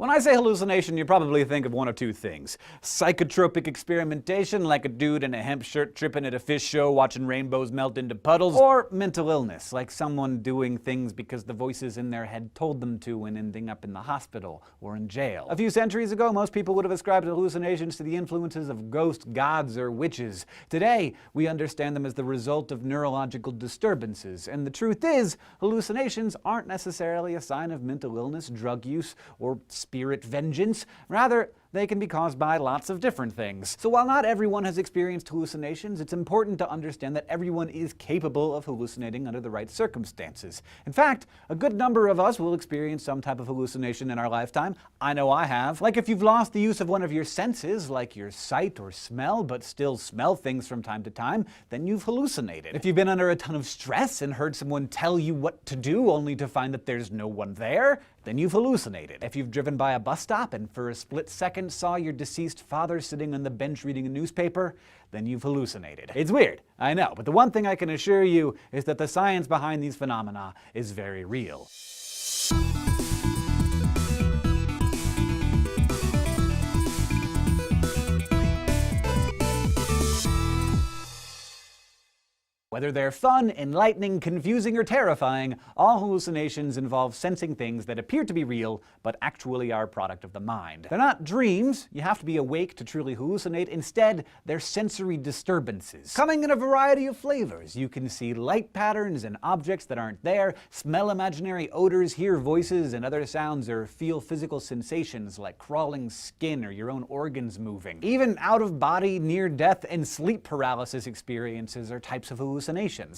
When I say hallucination, you probably think of one of two things. Psychotropic experimentation, like a dude in a hemp shirt tripping at a fish show watching rainbows melt into puddles, or mental illness, like someone doing things because the voices in their head told them to and ending up in the hospital or in jail. A few centuries ago, most people would have ascribed hallucinations to the influences of ghosts, gods, or witches. Today, we understand them as the result of neurological disturbances, and the truth is, hallucinations aren't necessarily a sign of mental illness, drug use, or spirit vengeance. Rather, they can be caused by lots of different things. So while not everyone has experienced hallucinations, it's important to understand that everyone is capable of hallucinating under the right circumstances. In fact, a good number of us will experience some type of hallucination in our lifetime. I know I have. Like if you've lost the use of one of your senses, like your sight or smell, but still smell things from time to time, then you've hallucinated. If you've been under a ton of stress and heard someone tell you what to do only to find that there's no one there, then you've hallucinated. If you've driven by a bus stop and for a split second saw your deceased father sitting on the bench reading a newspaper, then you've hallucinated. It's weird, I know, but the one thing I can assure you is that the science behind these phenomena is very real. Whether they're fun, enlightening, confusing, or terrifying, all hallucinations involve sensing things that appear to be real, but actually are a product of the mind. They're not dreams. You have to be awake to truly hallucinate. Instead, they're sensory disturbances, coming in a variety of flavors. You can see light patterns and objects that aren't there, smell imaginary odors, hear voices and other sounds, or feel physical sensations like crawling skin or your own organs moving. Even out-of-body, near-death, and sleep paralysis experiences are types of hallucinations.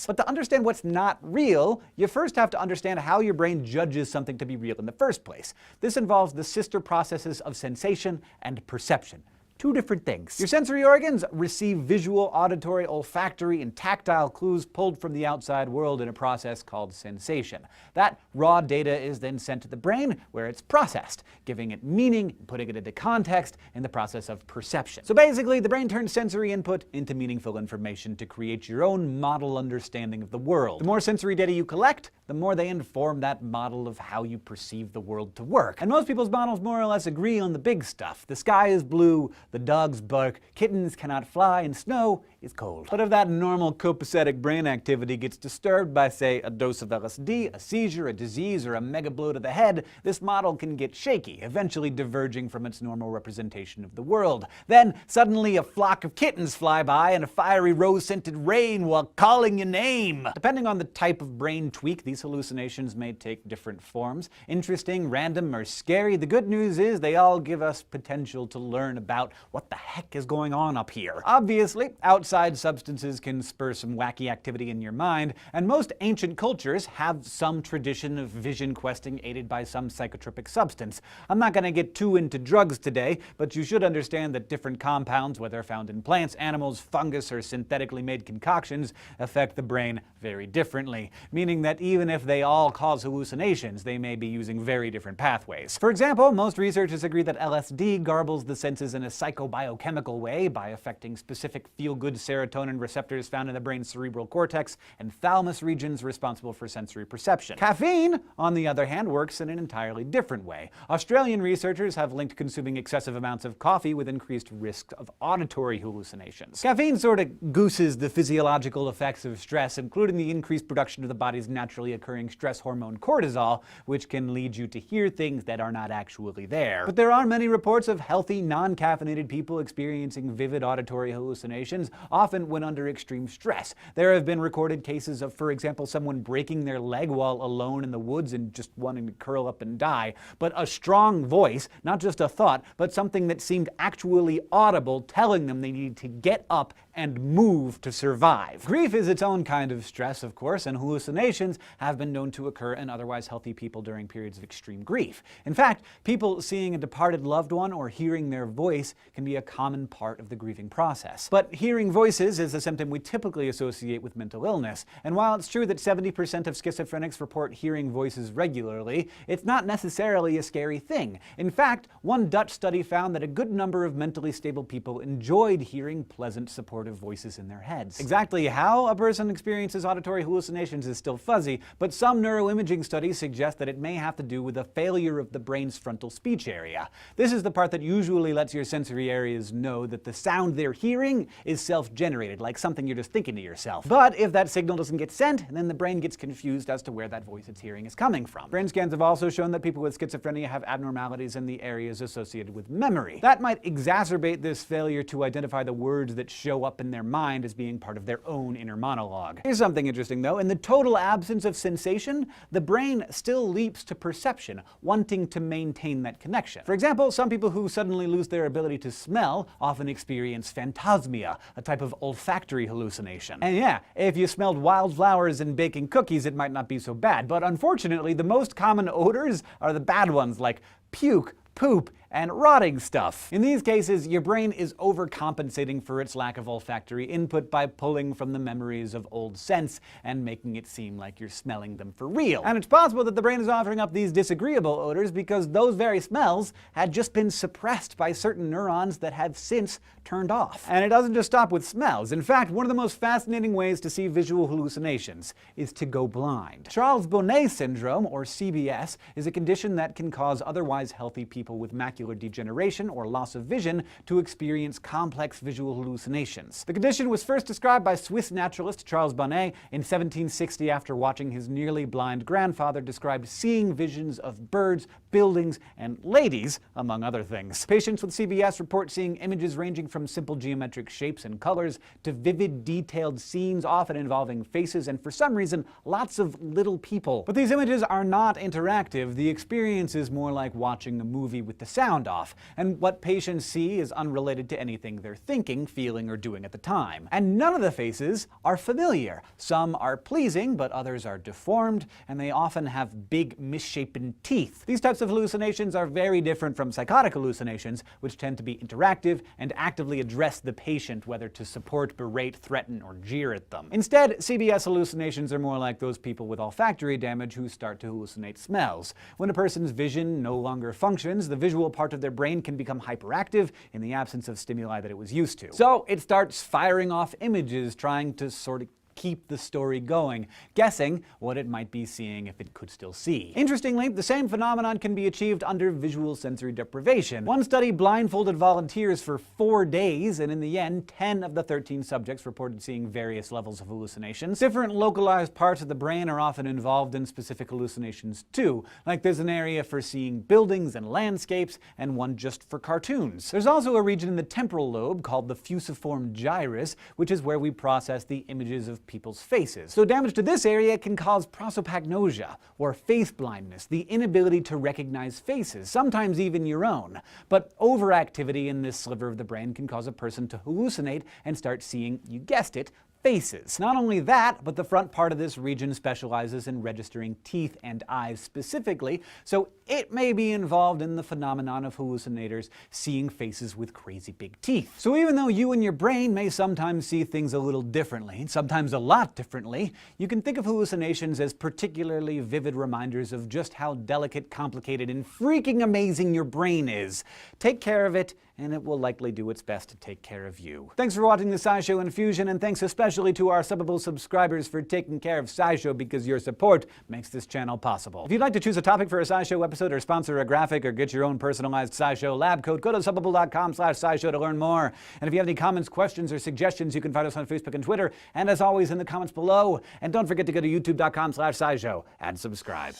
But to understand what's not real, you first have to understand how your brain judges something to be real in the first place. This involves the sister processes of sensation and perception. Two different things. Your sensory organs receive visual, auditory, olfactory, and tactile clues pulled from the outside world in a process called sensation. That raw data is then sent to the brain, where it's processed, giving it meaning, putting it into context in the process of perception. So basically, the brain turns sensory input into meaningful information to create your own model understanding of the world. The more sensory data you collect, the more they inform that model of how you perceive the world to work. And most people's models more or less agree on the big stuff. The sky is blue, the dogs bark, kittens cannot fly, and snow is cold. But if that normal copacetic brain activity gets disturbed by, say, a dose of LSD, a seizure, a disease, or a mega blow to the head, this model can get shaky, eventually diverging from its normal representation of the world. Then, suddenly a flock of kittens fly by and a fiery rose-scented rain while calling your name. Depending on the type of brain tweak, these hallucinations may take different forms. Interesting, random, or scary. The good news is they all give us potential to learn about what the heck is going on up here. Obviously, outside substances can spur some wacky activity in your mind, and most ancient cultures have some tradition of vision questing aided by some psychotropic substance. I'm not going to get too into drugs today, but you should understand that different compounds, whether found in plants, animals, fungus, or synthetically made concoctions, affect the brain very differently, meaning that even if they all cause hallucinations, they may be using very different pathways. For example, most researchers agree that LSD garbles the senses in a psychobiochemical way by affecting specific feel-good serotonin receptors found in the brain's cerebral cortex and thalamus regions responsible for sensory perception. Caffeine, on the other hand, works in an entirely different way. Australian researchers have linked consuming excessive amounts of coffee with increased risk of auditory hallucinations. Caffeine sort of gooses the physiological effects of stress, including the increased production of the body's naturally occurring stress hormone cortisol, which can lead you to hear things that are not actually there. But there are many reports of healthy, non-caffeinated people experiencing vivid auditory hallucinations, often when under extreme stress. There have been recorded cases of, for example, someone breaking their leg while alone in the woods and just wanting to curl up and die, but a strong voice, not just a thought, but something that seemed actually audible, telling them they needed to get up and move to survive. Grief is its own kind of stress, of course, and hallucinations have been known to occur in otherwise healthy people during periods of extreme grief. In fact, people seeing a departed loved one or hearing their voice can be a common part of the grieving process. But hearing voices is a symptom we typically associate with mental illness, and while it's true that 70% of schizophrenics report hearing voices regularly, it's not necessarily a scary thing. In fact, one Dutch study found that a good number of mentally stable people enjoyed hearing pleasant, supportive sort of voices in their heads. Exactly how a person experiences auditory hallucinations is still fuzzy, but some neuroimaging studies suggest that it may have to do with a failure of the brain's frontal speech area. This is the part that usually lets your sensory areas know that the sound they're hearing is self-generated, like something you're just thinking to yourself. But if that signal doesn't get sent, then the brain gets confused as to where that voice it's hearing is coming from. Brain scans have also shown that people with schizophrenia have abnormalities in the areas associated with memory. That might exacerbate this failure to identify the words that show up in their mind as being part of their own inner monologue. Here's something interesting though. In the total absence of sensation, the brain still leaps to perception, wanting to maintain that connection. For example, some people who suddenly lose their ability to smell often experience phantasmia, a type of olfactory hallucination. And yeah, if you smelled wildflowers and baking cookies, it might not be so bad. But unfortunately, the most common odors are the bad ones, like puke, poop, and rotting stuff. In these cases, your brain is overcompensating for its lack of olfactory input by pulling from the memories of old scents and making it seem like you're smelling them for real. And it's possible that the brain is offering up these disagreeable odors because those very smells had just been suppressed by certain neurons that have since turned off. And it doesn't just stop with smells. In fact, one of the most fascinating ways to see visual hallucinations is to go blind. Charles Bonnet syndrome, or CBS, is a condition that can cause otherwise healthy people with macular degeneration or loss of vision to experience complex visual hallucinations. The condition was first described by Swiss naturalist Charles Bonnet in 1760 after watching his nearly blind grandfather describe seeing visions of birds, buildings, and ladies, among other things. Patients with CBS report seeing images ranging from simple geometric shapes and colors to vivid, detailed scenes, often involving faces and, for some reason, lots of little people. But these images are not interactive. The experience is more like watching a movie with the sound off, and what patients see is unrelated to anything they're thinking, feeling, or doing at the time. And none of the faces are familiar. Some are pleasing, but others are deformed, and they often have big, misshapen teeth. These types of hallucinations are very different from psychotic hallucinations, which tend to be interactive and actively address the patient, whether to support, berate, threaten, or jeer at them. Instead, CBS hallucinations are more like those people with olfactory damage who start to hallucinate smells. When a person's vision no longer functions, the visual part of their brain can become hyperactive in the absence of stimuli that it was used to. So it starts firing off images, trying to sort of keep the story going, guessing what it might be seeing if it could still see. Interestingly, the same phenomenon can be achieved under visual sensory deprivation. One study blindfolded volunteers for 4 days, and in the end, 10 of the 13 subjects reported seeing various levels of hallucinations. Different localized parts of the brain are often involved in specific hallucinations too, like there's an area for seeing buildings and landscapes, and one just for cartoons. There's also a region in the temporal lobe called the fusiform gyrus, which is where we process the images of people's faces. So damage to this area can cause prosopagnosia, or face blindness, the inability to recognize faces, sometimes even your own. But overactivity in this sliver of the brain can cause a person to hallucinate and start seeing, you guessed it, faces. Not only that, but the front part of this region specializes in registering teeth and eyes specifically, so it may be involved in the phenomenon of hallucinators seeing faces with crazy big teeth. So even though you and your brain may sometimes see things a little differently, sometimes a lot differently, you can think of hallucinations as particularly vivid reminders of just how delicate, complicated, and freaking amazing your brain is. Take care of it, and it will likely do its best to take care of you. Thanks for watching the SciShow Infusion, and thanks especially to our subbable subscribers for taking care of SciShow, because your support makes this channel possible. If you'd like to choose a topic for a SciShow episode, or sponsor a graphic, or get your own personalized SciShow lab coat, go to subbable.com/SciShow to learn more. And if you have any comments, questions, or suggestions, you can find us on Facebook and Twitter, and as always in the comments below. And don't forget to go to youtube.com/SciShow and subscribe.